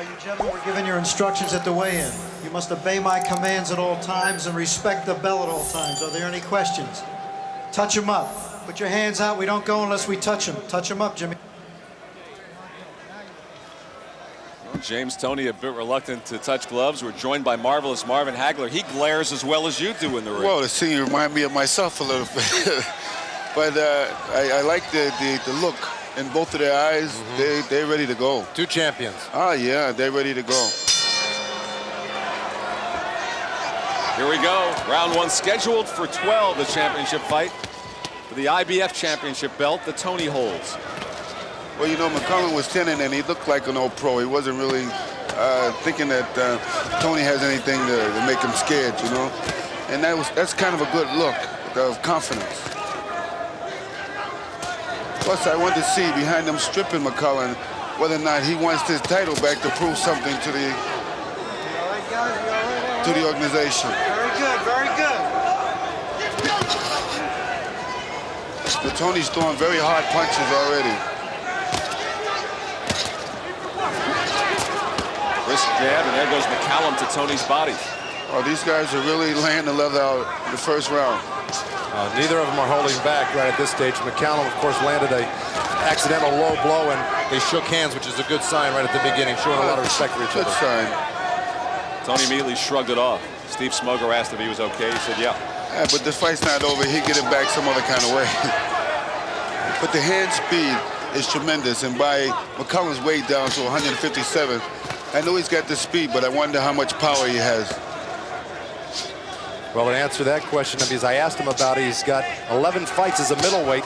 You gentlemen were given your instructions at the weigh-in. You must obey my commands at all times and respect the bell at all times. Are there any questions? Touch him up. Put your hands out. We don't go unless we touch him. Touch him up, Jimmy. Well, James Toney a bit reluctant to touch gloves. We're joined by marvelous Marvin Hagler. He glares as well as you do in the ring. Well, the scene remind me of myself a little bit. But I like the look in both of their eyes. They're ready to go. Two champions. Oh, yeah, they're ready to go. Here we go. Round one scheduled for 12, the championship fight. For the IBF championship belt, the Toney holds. Well, you know, McCallum was 10 and he looked like an old pro. He wasn't really thinking that Toney has anything to make him scared, you know. And that's kind of a good look of confidence. Plus, I want to see behind him stripping McCallum whether or not he wants his title back to prove something to the organization. Very good, very good. But Toney's throwing very hard punches already. Wrist jab, and there goes McCallum to Toney's body. Oh, these guys are really laying the leather out in the first round. Neither of them are holding back right at this stage. McCallum, of course, landed a accidental low blow, and they shook hands, which is a good sign right at the beginning, showing a lot of respect for each other. Good sign. Tony immediately shrugged it off. Steve Smoger asked if he was okay. He said, yeah. Yeah, but the fight's not over. He'll get it back some other kind of way. But the hand speed is tremendous, and by McCallum's weight down to 157, I know he's got the speed, but I wonder how much power he has. Well, to answer that question, because I asked him about it, he's got 11 fights as a middleweight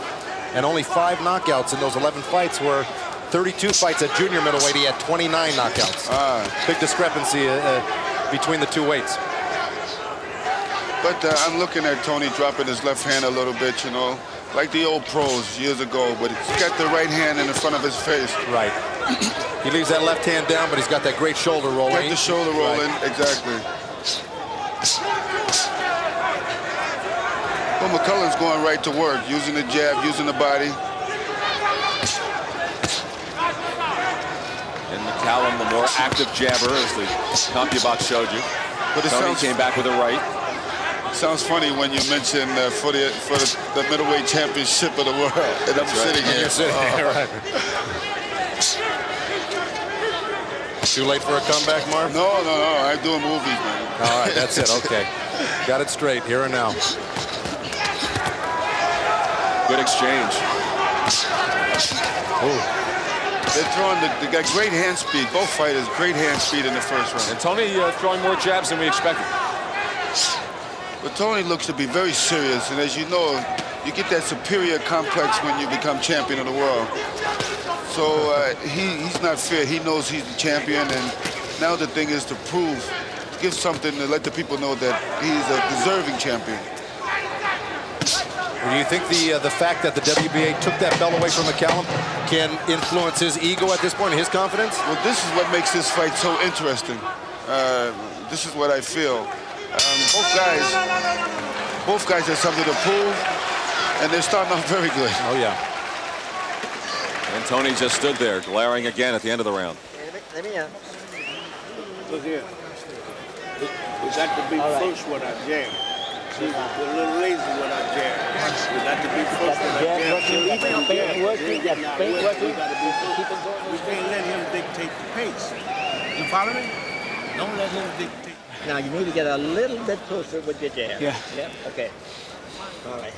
and only 5 knockouts in those 11 fights, where 32 fights at junior middleweight, he had 29 knockouts. Big discrepancy between the two weights. But I'm looking at Toney dropping his left hand a little bit, you know, like the old pros years ago, but he's got the right hand in the front of his face. Right. He leaves that left hand down, but he's got that great shoulder rolling. Got the shoulder rolling, right. Exactly. Well, McCallum's going right to work, using the jab, using the body. And McCallum, the more active jabber, as the CompuBox showed you. But Toney came back with a right. It sounds funny when you mention for the middleweight championship of the world, and I'm sitting here. You're sitting here, right. Too late for a comeback, Marv? No, I'm doing movies, man. All right, that's it, okay. Got it straight, here and now. Good exchange. Ooh. They're throwing, they got great hand speed. Both fighters, great hand speed in the first round. And Toney throwing more jabs than we expected. But Toney looks to be very serious, and as you know, you get that superior complex when you become champion of the world. So he's not feared. He knows he's the champion, and now the thing is to give something to let the people know that he's a deserving champion. Do you think the fact that the WBA took that belt away from McCallum can influence his ego at this point, his confidence? Well, this is what makes this fight so interesting. This is what I feel. Both guys have something to prove, and they're starting off very good. Oh, yeah. And Toney just stood there, glaring again at the end of the round. Let me out. Look here. We got to be first with our jam. See, we're a little lazy with our jam. We got to be first with our jam. We can't let him dictate the pace. You follow me? Don't let him dictate. Now you need to get a little bit closer with your jab. Yeah. Yeah. Okay. All right.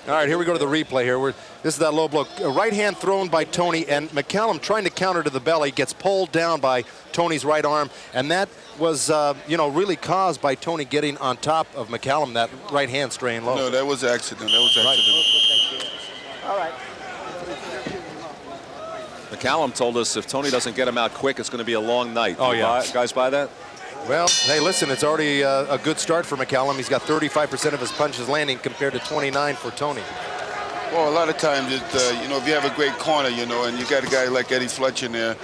All right, here we go to the replay here. This is that low blow. A right hand thrown by Toney, and McCallum trying to counter to the belly, gets pulled down by Toney's right arm, and that was, really caused by Toney getting on top of McCallum, that right hand straying low. No, that was an accident. That was an accident. All right. McCallum told us if Toney doesn't get him out quick, it's going to be a long night. Oh, yeah. Guys buy that? Well, hey, listen, it's already a good start for McCallum. He's got 35% of his punches landing compared to 29 for Toney. Well, a lot of times, if you have a great corner, and you got a guy like Eddie Fletcher in there,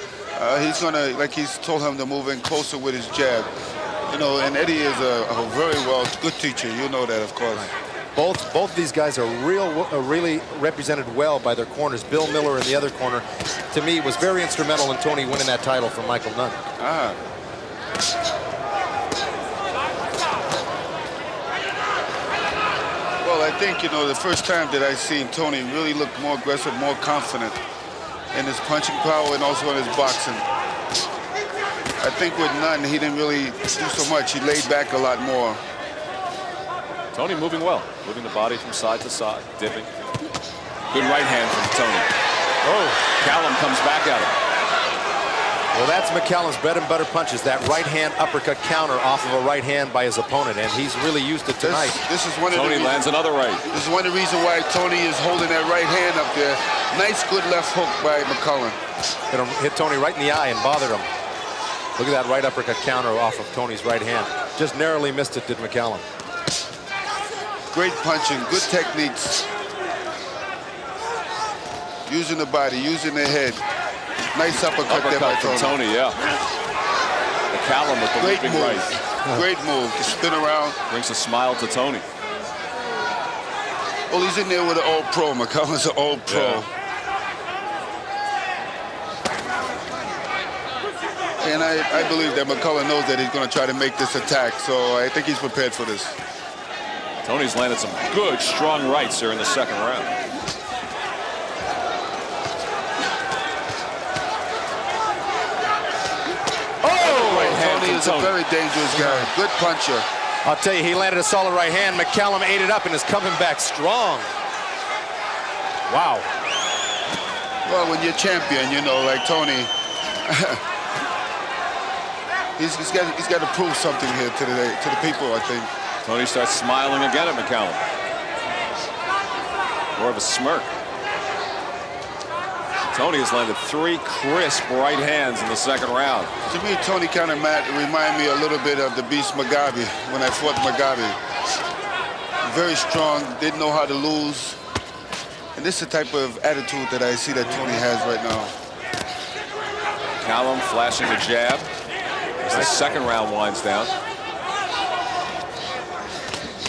he's going to, like he's told him to move in closer with his jab. And Eddie is a very good teacher. You know that, of course. Both these guys are really represented well by their corners. Bill Miller in the other corner, to me, was very instrumental in Toney winning that title from Michael Nunn. Well, I think, you know, the first time that I seen Toney really look more aggressive, more confident in his punching power and also in his boxing. I think with Nunn, he didn't really do so much. He laid back a lot more. Toney moving well, moving the body from side to side, dipping. Good right hand from Toney. Oh, Callum comes back at him. Well, that's McCallum's bread and butter punches, that right hand uppercut counter off of a right hand by his opponent, and he's really used it tonight. This is one of Toney lands another right. This is one of the reasons why Toney is holding that right hand up there. Nice, good left hook by McCallum. Hit Toney right in the eye and bothered him. Look at that right uppercut counter off of Toney's right hand. Just narrowly missed it, did McCallum. Great punching, good techniques. Using the body, using the head. Nice uppercut there by from Toney, yeah. McCallum with the great leaping move. right. Great move to spin around. Brings a smile to Toney. Well, he's in there with an all-pro. McCallum's an all-pro. Yeah. And I believe that McCallum knows that he's going to try to make this attack, so I think he's prepared for this. Toney's landed some good, strong rights here in the second round. Toney is a very dangerous guy. Good puncher. I'll tell you, he landed a solid right hand. McCallum ate it up and is coming back strong. Wow. Well, when you're champion, you know, like Toney, he's got to prove something here to the people, I think. Toney starts smiling again at McCallum. More of a smirk. Toney has landed 3 crisp right hands in the second round. To me, Toney kind of remind me a little bit of the Beast Mugabe when I fought Mugabe. Very strong, didn't know how to lose. And this is the type of attitude that I see that Toney has right now. McCallum flashing the jab as the second round winds down.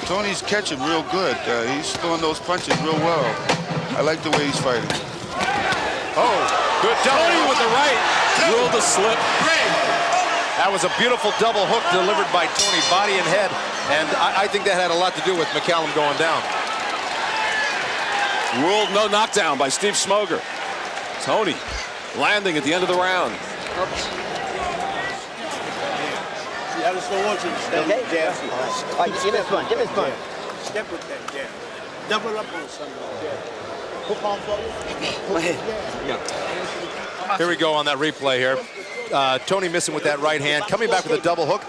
Toney's catching real good. He's throwing those punches real well. I like the way he's fighting. Oh, good double. Toney with the right. Ruled the slip. That was a beautiful double hook delivered by Toney, body and head. And I think that had a lot to do with McCallum going down. Ruled no knockdown by Steve Smoger. Toney landing at the end of the round. I just don't want you to stay with jab. All right, give me a punch, give me a punch. Step with that jab. Double up on something. Hook on forward. Here we go on that replay here. Toney missing with that right hand, coming back with a double hook.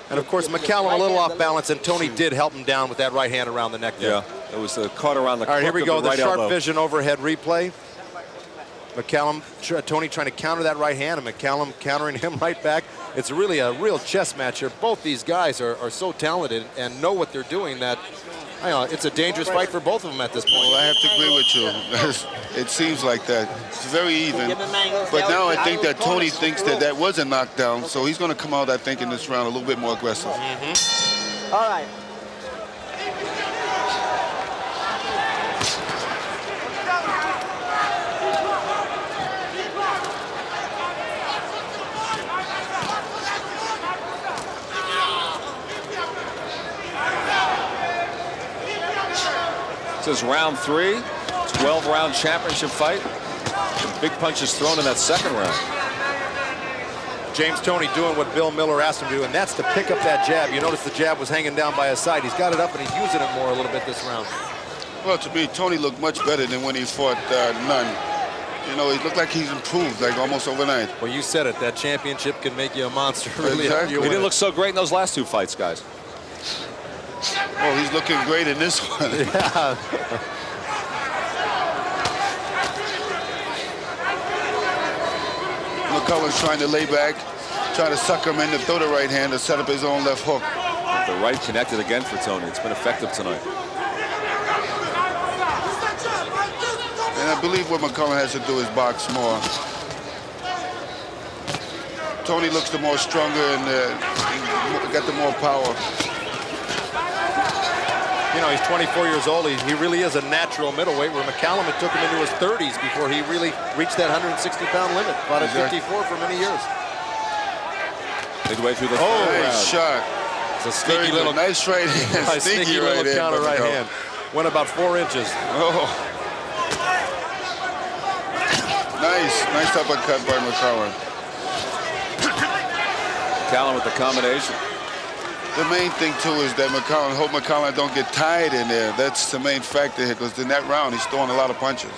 And of course, McCallum a little off balance, and Toney did help him down with that right hand around the neck there. Yeah, it was caught around the All right, here we go, the right sharp elbow. vision overhead replay. McCallum, Toney trying to counter that right hand, and McCallum countering him right back. It's really a real chess match here. Both these guys are so talented and know what they're doing that, I know, it's a dangerous fight for both of them at this point. Well, I have to agree with you. It seems like that. It's very even. But now I think that Toney thinks that that was a knockdown, so he's going to come out, I think, in this round a little bit more aggressive. All right. This is round 3, 12-round championship fight. Big punches thrown in that second round. James Toney doing what Bill Miller asked him to do, and that's to pick up that jab. You notice the jab was hanging down by his side. He's got it up, and he's using it more a little bit this round. Well, to me, Toney looked much better than when he fought Nunn. You know, he looked like he's improved, like almost overnight. Well, you said it. That championship can make you a monster. Really. Exactly. He didn't look so great in those last 2 fights, guys. Oh, he's looking great in this one. Yeah. McCallum's trying to lay back, trying to suck him in to throw the right hand to set up his own left hook. The right connected again for Toney. It's been effective tonight. And I believe what McCallum has to do is box more. Toney looks the more stronger and got the more power. you know, he's 24 years old. He really is a natural middleweight, where McCallum, it took him into his 30s before he really reached that 160-pound limit. Fought at 54 for many years. Midway through the Oh, third round. nice shot. It's a sneaky little, nice right hand. sneaky little right counter right hand. Went about 4 inches. Oh. Nice uppercut by McCallum. McCallum with the combination. The main thing too is that hope McCallum don't get tired in there. That's the main factor here, because in that round he's throwing a lot of punches.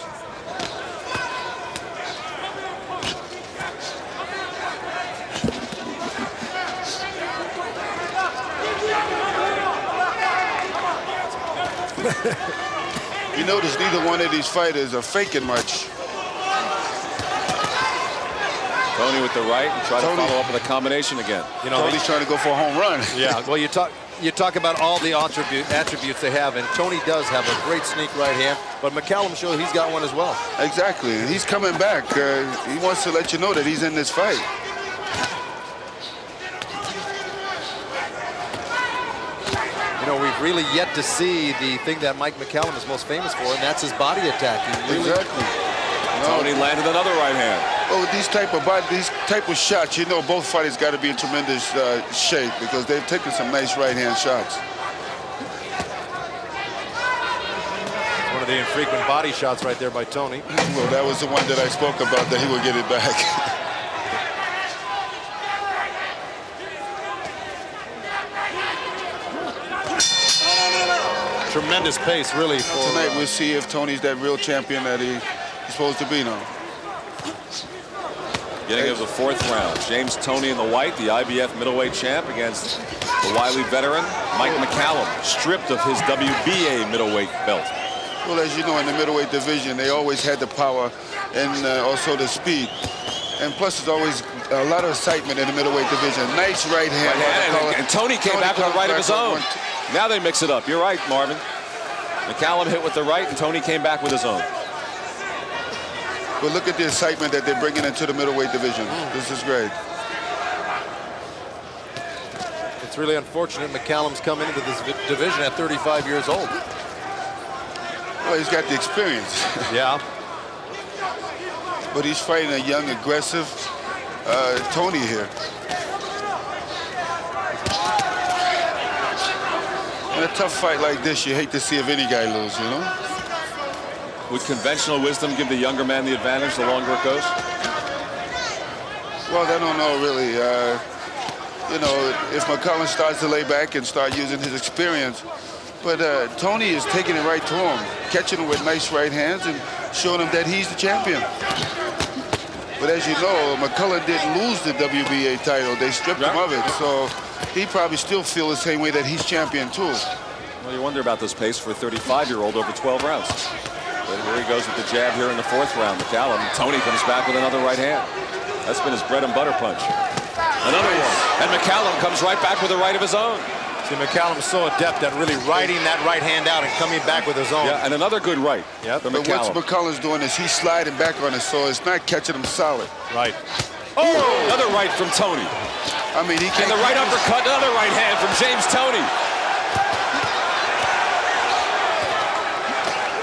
You notice neither one of these fighters are faking much. Toney with the right and try to follow up with a combination again. You know, Tony's trying to go for a home run. Yeah, well, you talk about all the attributes they have, and Toney does have a great sneak right hand, but McCallum shows he's got one as well. Exactly, and he's coming back. He wants to let you know that he's in this fight. You know, we've really yet to see the thing that Mike McCallum is most famous for, and that's his body attack. He really, Exactly. Toney landed another right hand. Oh, these type of shots, you know, both fighters got to be in tremendous shape, because they've taken some nice right-hand shots. one of the infrequent body shots right there by Toney. Well, that was the one that I spoke about, that he would get it back. Tremendous pace, really. Tonight we'll see if Toney's that real champion that he's supposed to be now. Beginning of the fourth round. James Toney in the white, the IBF middleweight champ, against the wily veteran Mike McCallum, stripped of his WBA middleweight belt. Well, as you know, in the middleweight division, they always had the power and also the speed. And plus, there's always a lot of excitement in the middleweight division. Nice right hand. And Toney came back with a right of his own. Now they mix it up. You're right, Marvin. McCallum hit with the right, and Toney came back with his own. But look at the excitement that they're bringing into the middleweight division. This is great. It's really unfortunate McCallum's come into this division at 35 years old. Well, he's got the experience. Yeah. But he's fighting a young, aggressive Toney here. In a tough fight like this, you hate to see if any guy lose, you know? Would conventional wisdom give the younger man the advantage the longer it goes? Well, I don't know, really. You know, if McCallum starts to lay back and start using his experience, but Toney is taking it right to him, catching him with nice right hands and showing him that he's the champion. But as you know, McCallum didn't lose the WBA title. They stripped him of it, so he probably still feels the same way that he's champion too. Well, you wonder about this pace for a 35-year-old over 12 rounds. But here he goes with the jab here in the fourth round. McCallum. Toney comes back with another right hand. That's been his bread and butter punch. Another one. And McCallum comes right back with a right of his own. See, McCallum's so adept at really riding that right hand out and coming back with his own. Yeah, and another good right. Yep. For But what McCallum. McCallum's doing is he's sliding back on it, so it's not catching him solid. Right. Oh, another right from Toney. I mean, he can't. And the right uppercut, another right hand from James Toney.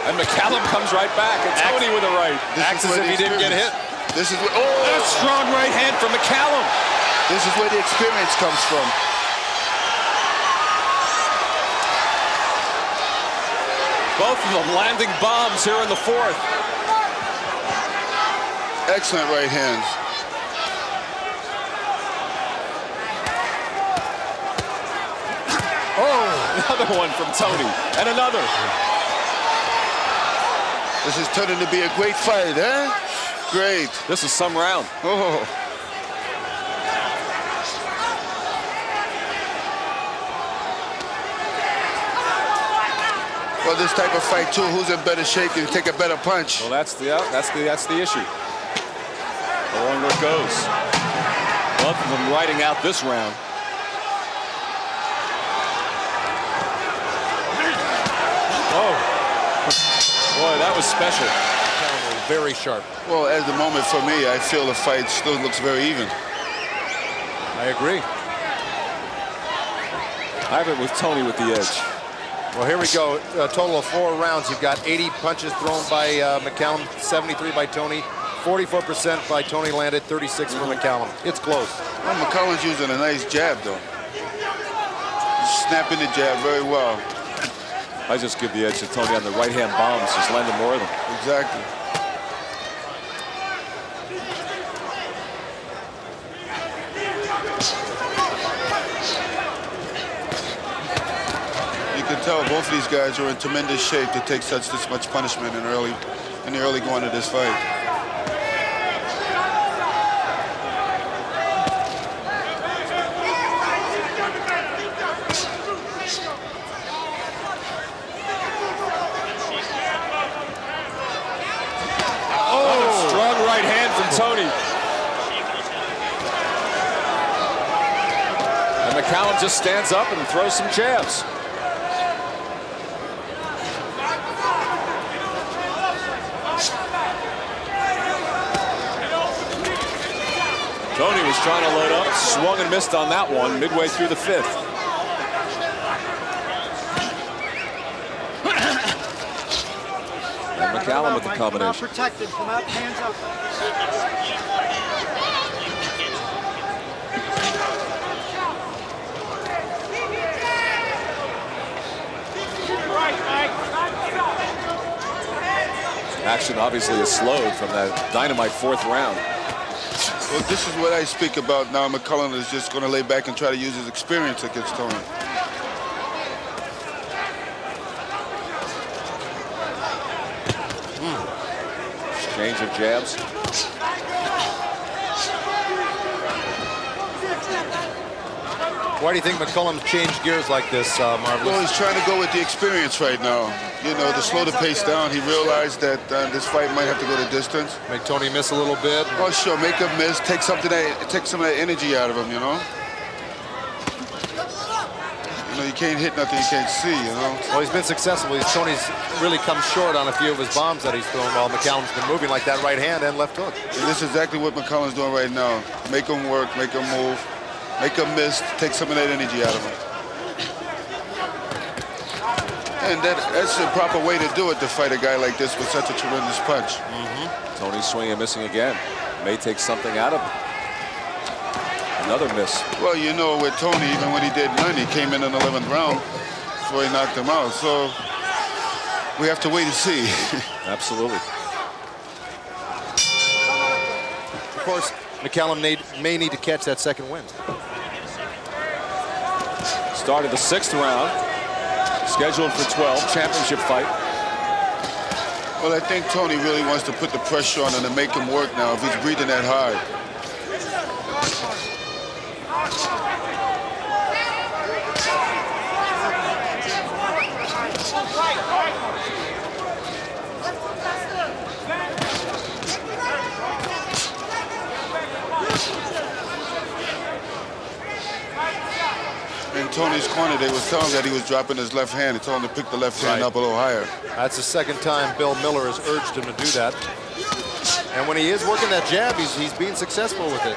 And McCallum comes right back, and Toney with a right. Acts as if he didn't get hit. This is what, And a strong right hand from McCallum. This is where the experience comes from. Both of them landing bombs here in the fourth. Excellent right hands. Oh, another one from Toney, and another. This is turning to be a great fight, eh? Great. This is some round. Oh. Well, this type of fight too, who's in better shape can take a better punch. Well, that's the issue. The longer it goes. Both of them riding out this round. Oh. Boy, that was special. Very sharp. Well, at the moment for me, I feel the fight still looks very even. I agree. I have it with Toney with the edge. Well, here we go. A total of 4 rounds. You've got 80 punches thrown by McCallum, 73 by Toney, 44% by Toney landed, 36 for McCallum. It's close. Well, McCallum's using a nice jab, though. He's snapping the jab very well. I just give the edge to Toney on the right-hand bombs. Just land more of them. Exactly. You can tell both of these guys are in tremendous shape to take this much punishment in the early going of this fight. Toney. And McCallum just stands up and throws some jabs. Toney was trying to load up, swung and missed on that one midway through the 5th. And McCallum with the combination. Protected, come out, hands up. Action obviously is slowed from that dynamite 4th round. Well, this is what I speak about now. McCallum is just going to lay back and try to use his experience against Toney. Exchange of jabs. Why do you think McCallum changed gears like this, Marvelous? Well, he's trying to go with the experience right now. You know, to slow the pace down. He realized that this fight might have to go the distance. Make Toney miss a little bit. Oh, sure, make him miss. Take some of that energy out of him, you know. You know, you can't hit nothing you can't see, you know. Well, he's been successful. Toney's really come short on a few of his bombs that he's thrown while McCallum's been moving like that right hand and left hook. And this is exactly what McCallum's doing right now. Make him work, make him move, make him miss, take some of that energy out of him. And that's the proper way to do it, to fight a guy like this with such a tremendous punch. Toney swinging and missing again. May take something out of him. Another miss. Well, you know, with Toney, even when he did none, he came in the 11th round before he knocked him out. So we have to wait and see. Absolutely. Of course, McCallum may need to catch that second win. Started the 6th round. Scheduled for 12, championship fight. Well, I think Toney really wants to put the pressure on him and make him work now if he's breathing that hard. In Toney's corner, they were telling him that he was dropping his left hand. They told him to pick the left hand up a little higher. That's the second time Bill Miller has urged him to do that. And when he is working that jab, he's being successful with it.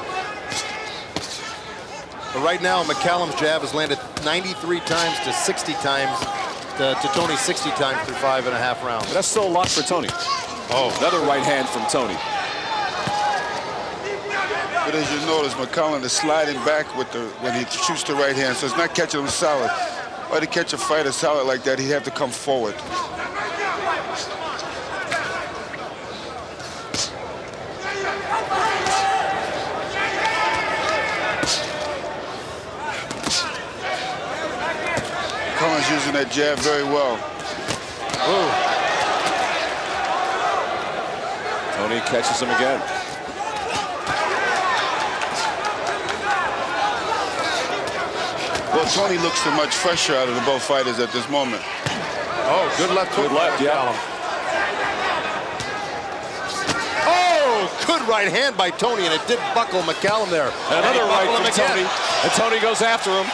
But right now, McCallum's jab has landed 93 times to 60 times to Toney 60 times through 5.5 rounds. But that's still a lot for Toney. Oh, Another right hand from Toney. But as you notice, McCallum is sliding back when he shoots the right hand, so it's not catching him solid. Or to catch a fighter solid like that, he'd have to come forward. McCallum's using that jab very well. Ooh. Toney catches him again. Well, Toney looks so much fresher out of the both fighters at this moment. Oh, good left hook. Good left, yeah. Oh, good right hand by Toney, and it did buckle McCallum there. And another right from Toney. And Toney goes after him.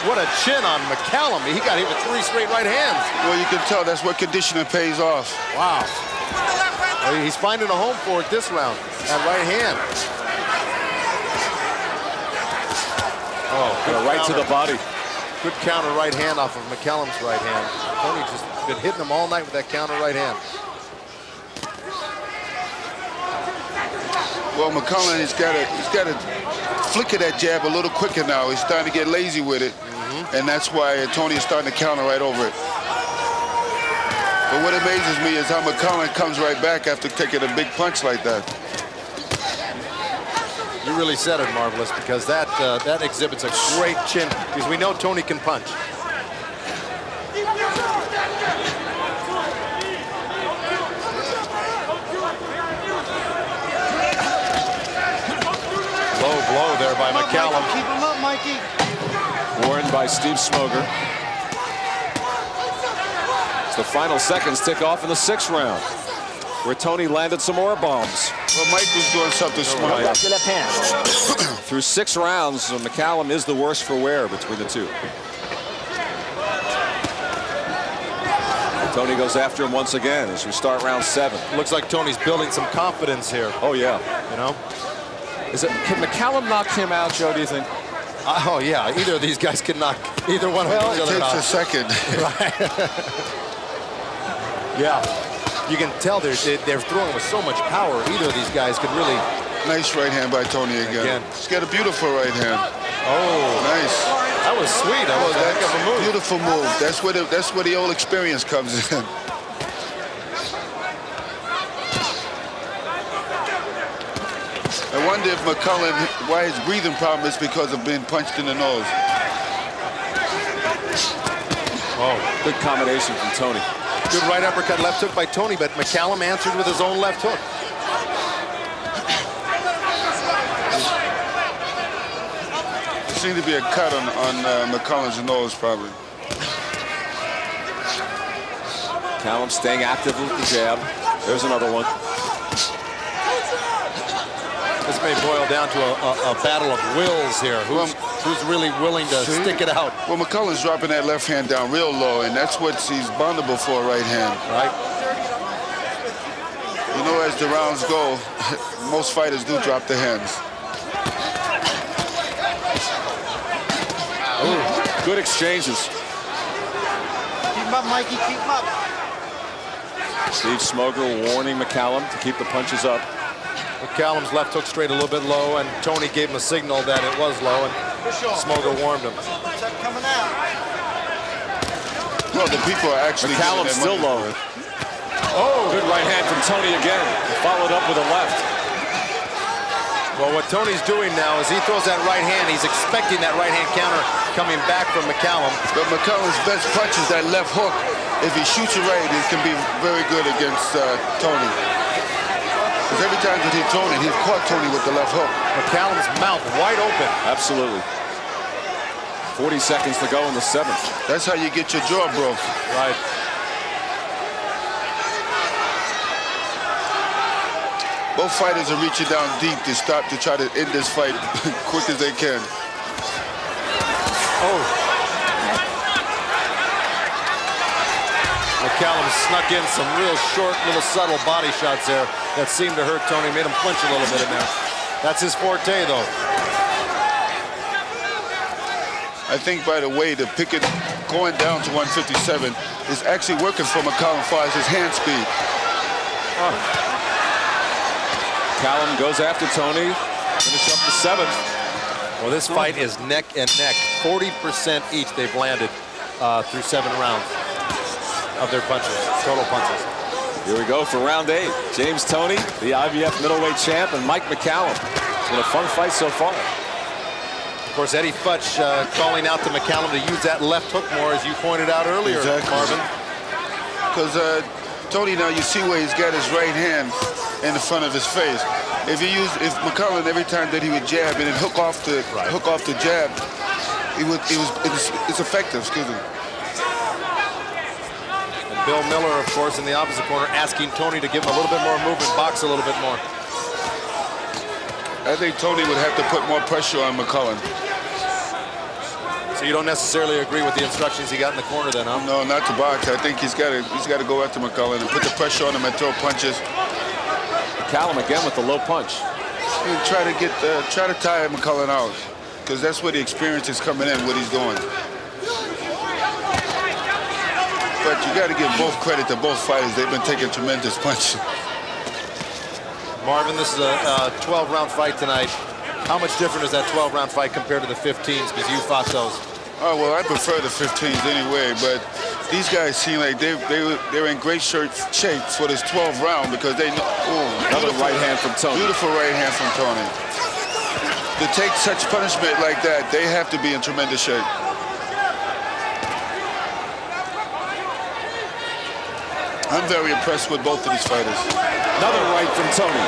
What a chin on McCallum. He got hit with 3 straight right hands. Well, you can tell that's what conditioning pays off. Wow. Well, he's finding a home for it this round. That right hand. Oh, right to the body. Good counter right hand off of McCallum's right hand. Toney just been hitting him all night with that counter right hand. Well, McCallum, he's got to flicker that jab a little quicker now. He's starting to get lazy with it, and that's why Toney is starting to counter right over it. But what amazes me is how McCallum comes right back after taking a big punch like that. You really said it, Marvelous, because that exhibits a great chin, because we know Toney can punch. Low blow there by McCallum. Keep him up, Mikey. Warned by Steve Smoger. As the final seconds tick off in the 6th round, where Toney landed some more bombs. Well, Mike was doing something smart. Drop your left hand. Through 6 rounds, McCallum is the worst for wear between the two. Toney goes after him once again as we start round 7. Looks like Toney's building some confidence here. Oh, yeah. You know? Can McCallum knock him out, Joe, do you think? Oh, yeah. Either of these guys can knock either one of them. It takes a second. Right. Yeah. You can tell they're throwing with so much power. Either of these guys could really... Nice right hand by Toney again. He's got a beautiful right hand. Oh. Nice. That was sweet. That was a heck of a move. Beautiful move. That's where the old experience comes in. I wonder if McCallum, why his breathing problem is because of being punched in the nose. Oh, good combination from Toney. Good right uppercut, left hook by Toney, but McCallum answered with his own left hook. There seemed to be a cut on McCallum's nose, probably. McCallum staying active with the jab. There's another one. This may boil down to a battle of wills here. Who's really willing to stick it out? Well, McCallum's dropping that left hand down real low, and that's what he's vulnerable for, right hand. Right. You know, as the rounds go, most fighters do drop their hands. Ooh, good exchanges. Keep him up, Mikey. Keep him up. Steve Smoger warning McCallum to keep the punches up. McCallum's left hook straight a little bit low, and Toney gave him a signal that it was low, and Smoger warned him. Coming out. Well, the people are actually... McCallum still low. Oh, good right hand from Toney again. Followed up with a left. Well, what Toney's doing now is he throws that right hand. He's expecting that right hand counter coming back from McCallum. But McCallum's best punch is that left hook. If he shoots it right, it can be very good against Toney. Because every time that he thrown it, he caught Toney with the left hook. McCallum's mouth wide open. Absolutely. 40 seconds to go in the 7th. That's how you get your jaw broke. Right. Both fighters are reaching down deep to try to end this fight quick as they can. Oh. McCallum snuck in some real short, little subtle body shots there that seemed to hurt Toney, made him flinch a little bit in there. That's his forte, though. I think, by the way, the picket going down to 157 is actually working for McCallum as far as his hand speed. McCallum goes after Toney. Finish up the 7th. Well, this fight is neck and neck. 40% each they've landed through 7 rounds of their punches, total punches. Here we go for round 8. James Toney, the IBF middleweight champ, and Mike McCallum. It's been a fun fight so far. Of course, Eddie Futch calling out to McCallum to use that left hook more, as you pointed out earlier, Marvin. Because Toney, now you see where he's got his right hand in the front of his face. If McCallum, every time that he would jab and then hook off the jab, it's effective. Excuse me. And Bill Miller, of course, in the opposite corner, asking Toney to give him a little bit more movement, box a little bit more. I think Toney would have to put more pressure on McCallum. So you don't necessarily agree with the instructions he got in the corner, then, huh? No, not to box. I think he's got to go after McCallum and put the pressure on him and throw punches. McCallum again with the low punch. And try to tire McCallum out, because that's where the experience is coming in, what he's doing. But you got to give both credit to both fighters. They've been taking tremendous punches. Marvin, this is a 12-round fight tonight. How much different is that 12-round fight compared to the 15s? Because you fought those. Oh, well, I prefer the 15s anyway, but these guys seem like they're in great shape for this 12th round because they know. Ooh, another right hand from Toney. Beautiful right hand from Toney. To take such punishment like that, they have to be in tremendous shape. I'm very impressed with both of these fighters. Another right from Toney.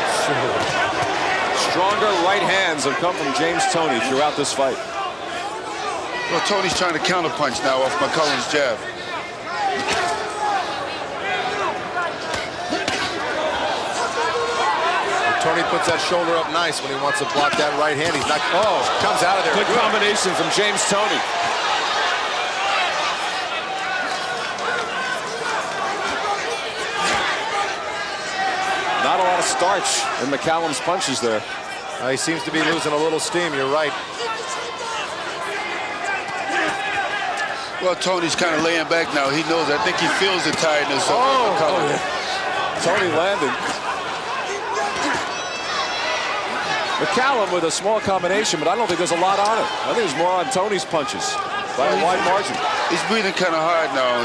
Stronger right hands have come from James Toney throughout this fight. Well, Toney's trying to counterpunch now off McCallum's jab. Toney puts that shoulder up nice when he wants to block that right hand. He's not. Oh, comes out of there. Good combination from James Toney. Not a lot of starch in McCallum's punches there. He seems to be losing a little steam. You're right. Well, Toney's kind of laying back now. He knows. I think he feels the tiredness of McCallum. Toney landed. McCallum with a small combination, but I don't think there's a lot on it. I think there's more on Toney's punches by a wide margin. He's breathing kind of hard now.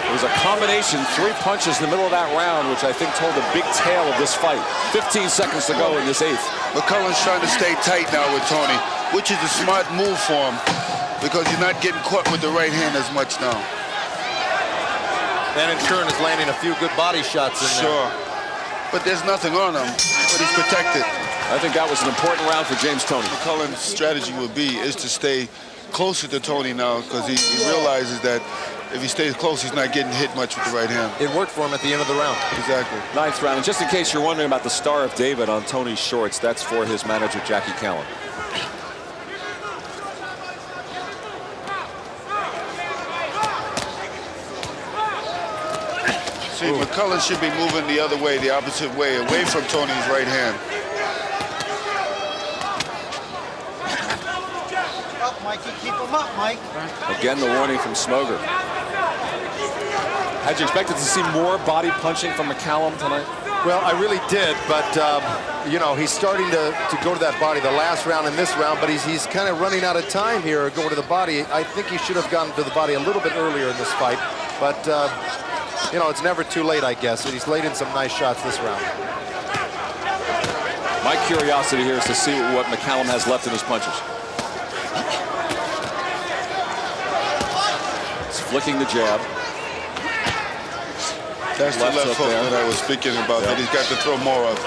It was a combination, 3 punches in the middle of that round, which I think told the big tale of this fight. 15 seconds to go in this 8th. McCallum's trying to stay tight now with Toney, which is a smart move for him because he's not getting caught with the right hand as much now. And in turn is landing a few good body shots in there. Sure. But there's nothing on him, but he's protected. I think that was an important round for James Toney. McCallum's strategy would be is to stay closer to Toney now because he realizes that if he stays close, he's not getting hit much with the right hand. It worked for him at the end of the round. Exactly. 9th round. And just in case you're wondering about the Star of David on Toney's shorts, that's for his manager, Jackie Callan. See, McCallum should be moving the other way, the opposite way, away from Toney's right hand. Up, Mikey. Keep him up, Mike. Again, the warning from Smoger. Had you expected to see more body punching from McCallum tonight? Well, I really did, but you know, he's starting to go to that body the last round and this round, but he's kind of running out of time here going to the body. I think he should have gone to the body a little bit earlier in this fight, but you know, it's never too late, I guess. And he's laid in some nice shots this round. My curiosity here is to see what McCallum has left in his punches. He's flicking the jab. That's the left hook that I was speaking about, that he's got to throw more of.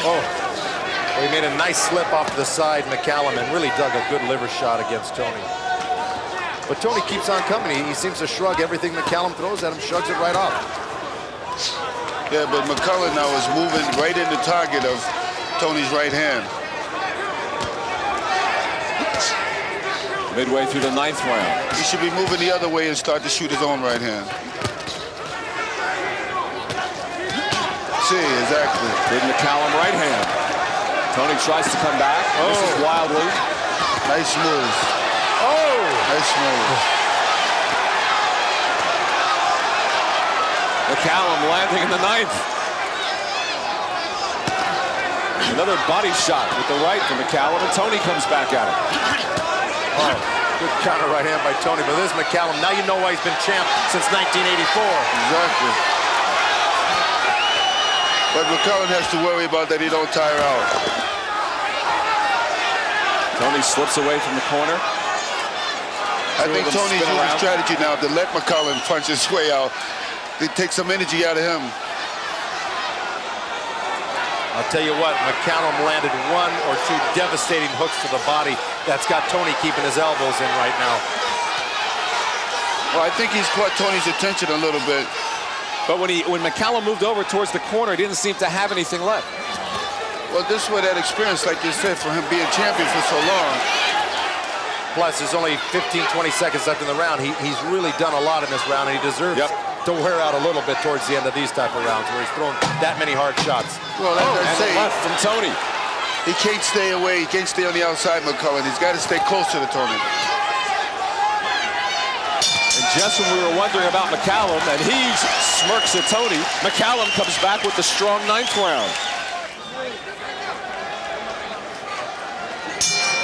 Oh, well, he made a nice slip off to the side, McCallum, and really dug a good liver shot against Toney. But Toney keeps on coming. He seems to shrug everything McCallum throws at him, shrugs it right off. Yeah, but McCallum now is moving right in the target of Toney's right hand. Midway through the 9th round. He should be moving the other way and start to shoot his own right hand. See, exactly. Good McCallum right hand. Toney tries to come back. Misses wildly. Nice move. Oh! Nice move. McCallum landing in the 9th. Another body shot with the right from McCallum, and Toney comes back at it. Oh, good counter right hand by Toney. But this is McCallum. Now you know why he's been champ since 1984. Exactly. But McCallum has to worry about that he don't tire out. Toney slips away from the corner. I think Toney's using strategy now to let McCallum punch his way out. It takes some energy out of him. I'll tell you what, McCallum landed 1 or 2 devastating hooks to the body. That's got Toney keeping his elbows in right now. Well, I think he's caught Toney's attention a little bit. But when McCallum moved over towards the corner, he didn't seem to have anything left. Well, this was that experience, like you said, for him being champion for so long. Plus, there's only 15, 20 seconds left in the round. He's really done a lot in this round, and he deserves to wear out a little bit towards the end of these type of rounds where he's thrown that many hard shots. Well, as I say, left from Toney. He can't stay away. He can't stay on the outside, McCallum. He's got to stay closer to Toney. And just when we were wondering about McCallum, and he smirks at Toney, McCallum comes back with the strong 9th round.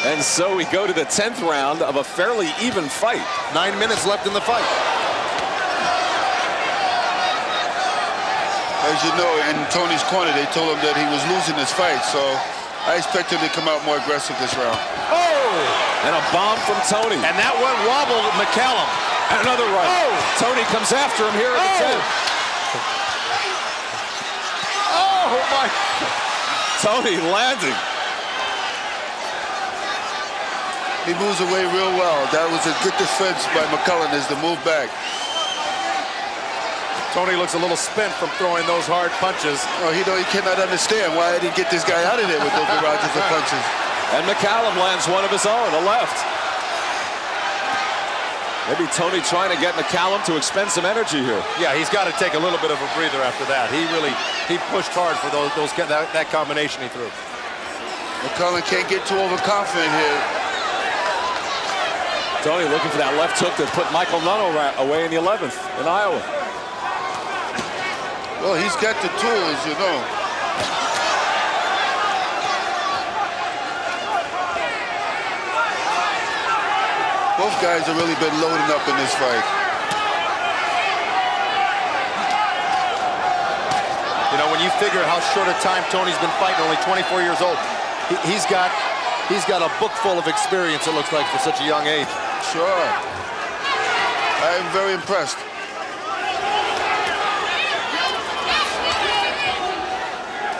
And so we go to the 10th round of a fairly even fight. 9 minutes left in the fight. As you know, in Toney's corner, they told him that he was losing this fight, so I expect him to come out more aggressive this round. Oh! And a bomb from Toney. And that one wobbled McCallum. And another right. Oh! Toney comes after him here at the 10th. Oh, my. Toney landing. He moves away real well. That was a good defense by McCallum as to move back. Toney looks a little spent from throwing those hard punches. Oh, he cannot understand why I didn't get this guy out of there with those barrages of punches. And McCallum lands one of his own, a left. Maybe Toney trying to get McCallum to expend some energy here. Yeah, he's got to take a little bit of a breather after that. He pushed hard for that combination he threw. McCallum can't get too overconfident here. Toney looking for that left hook that put Michael Nunn away in the 11th in Iowa. Well, he's got the tools, you know. Both guys have really been loading up in this fight. You know, when you figure how short a time Toney's been fighting, only 24 years old, he's got a book full of experience, it looks like, for such a young age. Sure. I am very impressed.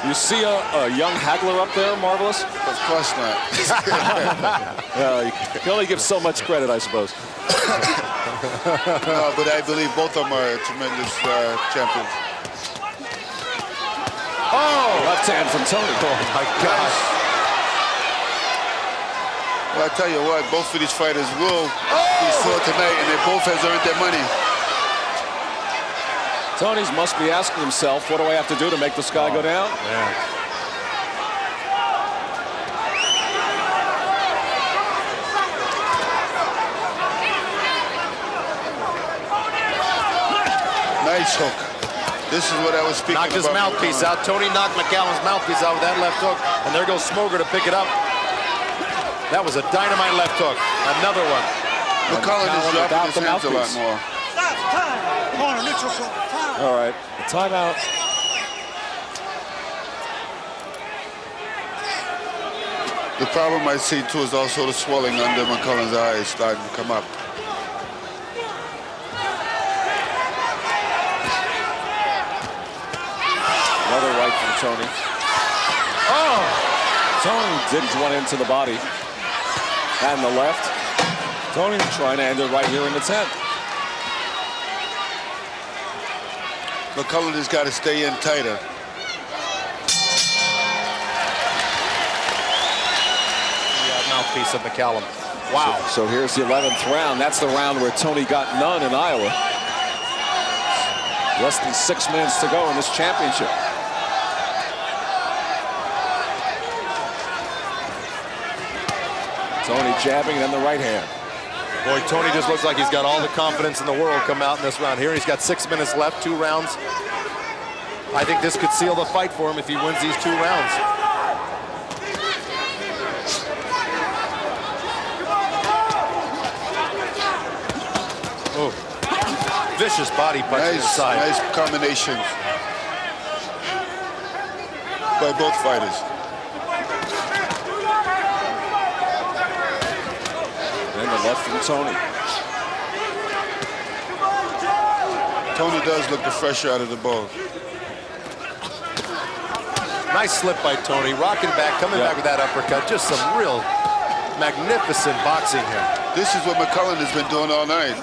You see a young haggler up there, Marvelous? Of course not. You can only give so much credit, I suppose. No, but I believe both of them are tremendous champions. Oh! Left hand from Toney. Oh, my gosh. Well, I tell you what, both of these fighters will be sore tonight, and they both has earned their money. Toney's must be asking himself, what do I have to do to make this guy go down? Yeah. Nice hook. This is what I was speaking about. Knocked his mouthpiece out. Toney knocked McCallum's mouthpiece out with that left hook. And there goes Smoger to pick it up. That was a dynamite left hook. Another one. McCallum is dropping his hands a lot more. All right, a timeout. The problem I see too is also the swelling under McCallum's eyes starting to come up. Another right from Toney. Oh! Toney digs one into the body. And the left. Toney trying to end it right here in the 10th. McCallum has got to stay in tighter. Mouthpiece of McCallum. Wow. So here's the 11th round. That's the round where Toney got none in Iowa. Less than 6 minutes to go in this championship. Toney jabbing and then the right hand. Boy, Toney just looks like he's got all the confidence in the world come out in this round. Here he's got 6 minutes left, 2 rounds. I think this could seal the fight for him if he wins these 2 rounds. Oh, vicious body punch inside. Nice combinations by both fighters. And the left from Toney. Toney does look the fresher out of the both. Nice slip by Toney, rocking back, coming back with that uppercut. Just some real magnificent boxing here. This is what McCallum has been doing all night.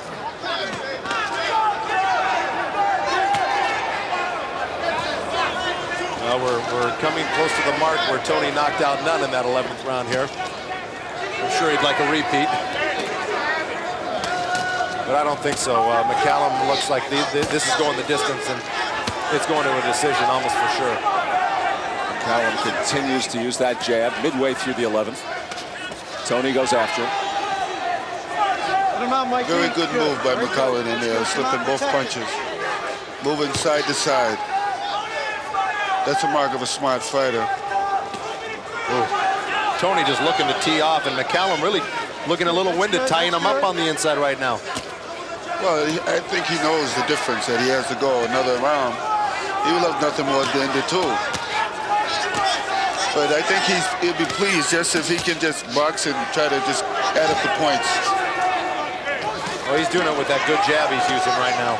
Well, we're coming close to the mark where Toney knocked out Nunn in that 11th round here. I'm sure he'd like a repeat. But I don't think so. McCallum looks like this is going the distance, and it's going to a decision almost for sure. McCallum continues to use that jab midway through the 11th. Toney goes after him. Very good move by McCallum in there, slipping both punches. Moving side to side. That's a mark of a smart fighter. Ooh. Toney just looking to tee off, and McCallum really looking a little winded, tying him up on the inside right now. Well, I think he knows the difference that he has to go another round. He will have nothing more than the two. But I think he'll be pleased just if he can just box and try to just add up the points. Oh, he's doing it with that good jab he's using right now.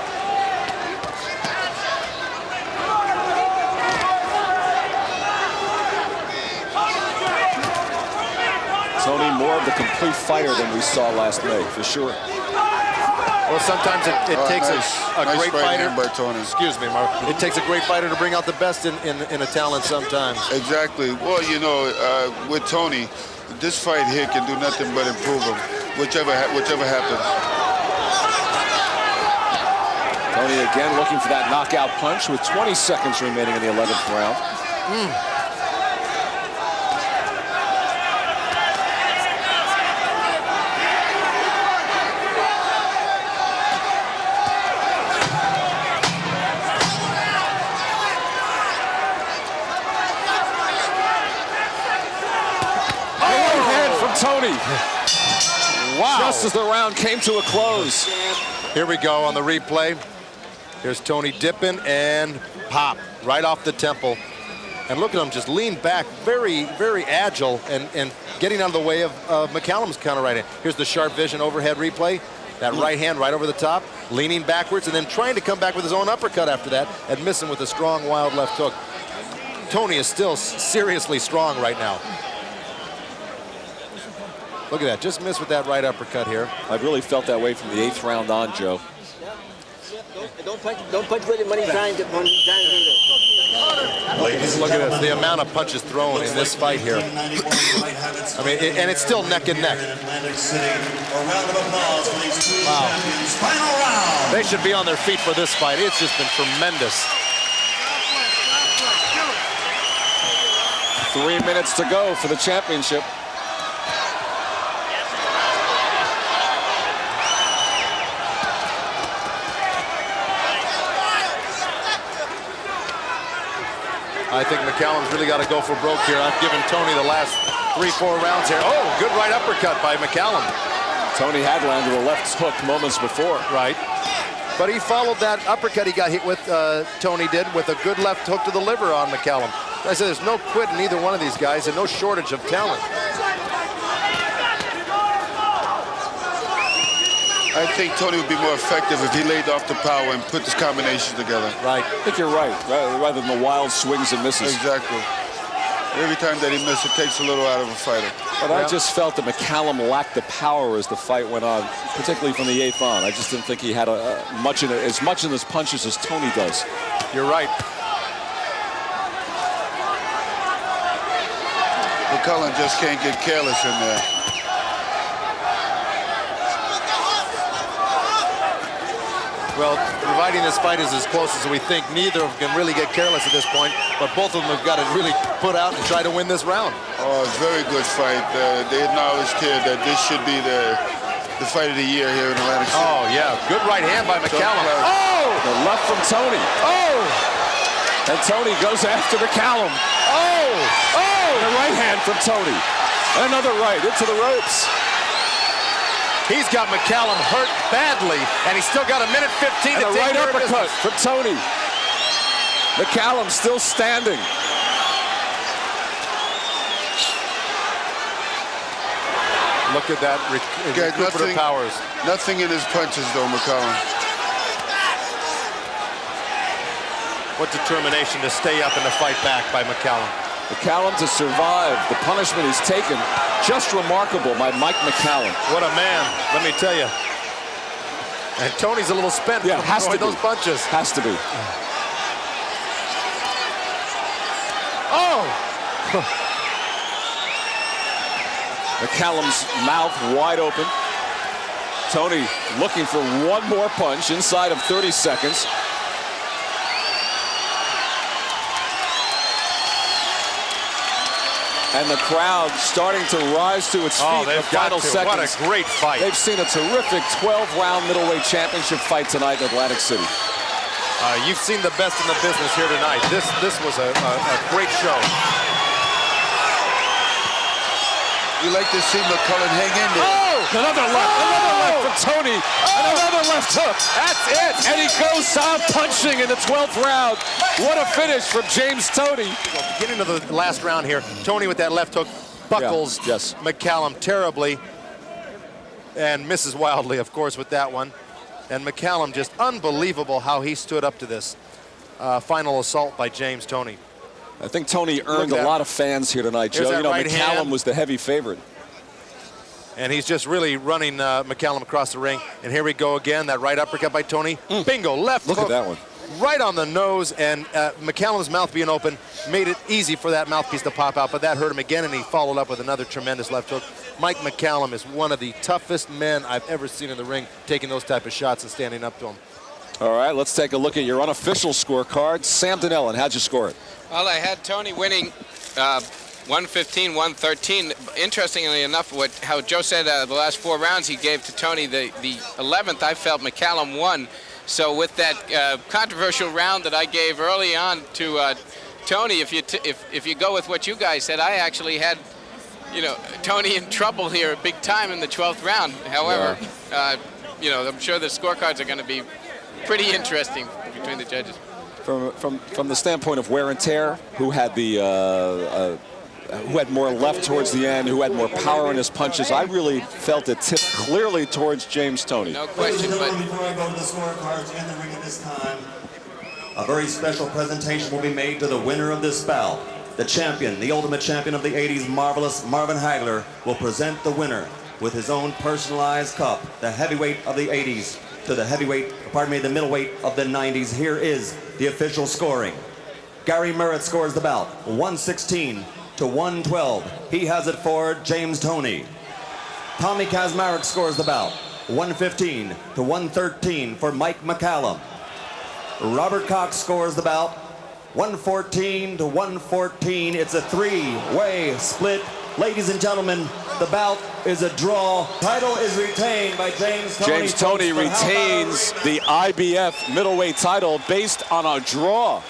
Toney more of the complete fighter than we saw last May, for sure. Well, sometimes it takes a nice great right fighter. hand by Toney. Excuse me, Mark. It takes a great fighter to bring out the best in a talent sometimes. Exactly. Well, you know, with Toney, this fight here can do nothing but improve him, whichever happens. Toney again looking for that knockout punch with 20 seconds remaining in the 11th round. Toney. Wow. Just as the round came to a close. Here we go on the replay. Here's Toney dipping and pop right off the temple. And look at him just lean back, very, very agile and getting out of the way of McCallum's counter right hand. Here's the sharp vision overhead replay. That right hand right over the top, leaning backwards and then trying to come back with his own uppercut after that and missing with a strong wild left hook. Toney is still seriously strong right now. Look at that, just missed with that right uppercut here. I've really felt that way from the 8th round on, Joe. Don't punch with him when he's trying to do this. Look at this, the amount of punches thrown in this fight here. I mean, and it's still neck and neck. Wow. They should be on their feet for this fight. It's just been tremendous. 3 minutes to go for the championship. I think McCallum's really got to go for broke here. I've given Toney the last 3-4 rounds here. Oh, good right uppercut by McCallum. Toney had landed a left hook moments before. Right. But he followed that uppercut he got hit with, Toney did, with a good left hook to the liver on McCallum. I said there's no quit in either one of these guys and no shortage of talent. I think Toney would be more effective if he laid off the power and put this combination together. Right. I think you're right, rather than the wild swings and misses. Exactly. Every time that he misses, it takes a little out of a fighter. But I just felt that McCallum lacked the power as the fight went on, particularly from the 8th on. I just didn't think he had as much in his punches as Toney does. You're right. McCallum just can't get careless in there. Well, providing this fight is as close as we think, neither of them can really get careless at this point, but both of them have got to really put out and try to win this round. Oh, it's a very good fight. They acknowledged here that this should be the fight of the year here in Atlantic City. Oh, yeah. Good right hand by McCallum. Oh! The left from Toney. Oh! And Toney goes after McCallum. Oh! Oh! The right hand from Toney. Another right into the ropes. He's got McCallum hurt badly, and he's still got 1:15 and to a take right care of uppercut business. from Toney. McCallum still standing. Look at that recuperative powers. Nothing in his punches, though, McCallum. What determination to stay up and to fight back by McCallum. McCallum to survive the punishment he's taken. Just remarkable by Mike McCallum. What a man, let me tell you. And Toney's a little spent from throwing those punches. Has to be. Oh! McCallum's mouth wide open. Toney looking for one more punch inside of 30 seconds. And the crowd starting to rise to its feet in the final seconds. What a great fight. They've seen a terrific 12-round middleweight championship fight tonight in Atlantic City. You've seen the best in the business here tonight. This was a great show. You like to see McCallum hang in there. Oh! Another left from Toney. And another left hook. That's it. And he goes out punching in the 12th round. What a finish from James Toney. Getting into the last round here, Toney with that left hook buckles McCallum terribly and misses wildly, of course, with that one. And McCallum, just unbelievable how he stood up to this final assault by James Toney. I think Toney earned a lot of fans here tonight, Joe. You know, McCallum was the heavy favorite. And he's just really running McCallum across the ring. And here we go again, that right uppercut by Toney. Bingo, left hook. Look at that one. Right on the nose, and McCallum's mouth being open made it easy for that mouthpiece to pop out, but that hurt him again, and he followed up with another tremendous left hook. Mike McCallum is one of the toughest men I've ever seen in the ring, taking those type of shots and standing up to him. All right, let's take a look at your unofficial scorecard. Sam Donnellan, how'd you score it? Well, I had Toney winning 115-113. Interestingly enough, how Joe said the last 4 rounds he gave to Toney, the 11th I felt McCallum won. So with that controversial round that I gave early on to Toney, if you go with what you guys said, I actually had, you know, Toney in trouble here big time in the 12th round. However, you know, I'm sure the scorecards are going to be pretty interesting between the judges. From the standpoint of wear and tear, who had the who had more left towards the end, who had more power in his punches, I really felt it tipped clearly towards James Toney. No question. But before I go to the scorecards in the ring at this time, a very special presentation will be made to the winner of this bout. The champion, the ultimate champion of the 80s, marvelous Marvin Hagler, will present the winner with his own personalized cup, the heavyweight of the 80s to the heavyweight, pardon me, the middleweight of the 90s. Here is the official scoring. Gary Merritt scores the bout, 116-112. He has it for James Toney. Tommy Kazmarek scores the bout, 115-113 for Mike McCallum. Robert Cox scores the bout, 114-114. It's a 3-way split. Ladies and gentlemen, the bout is a draw. Title is retained by James Toney. James Toney retains the IBF middleweight title based on a draw.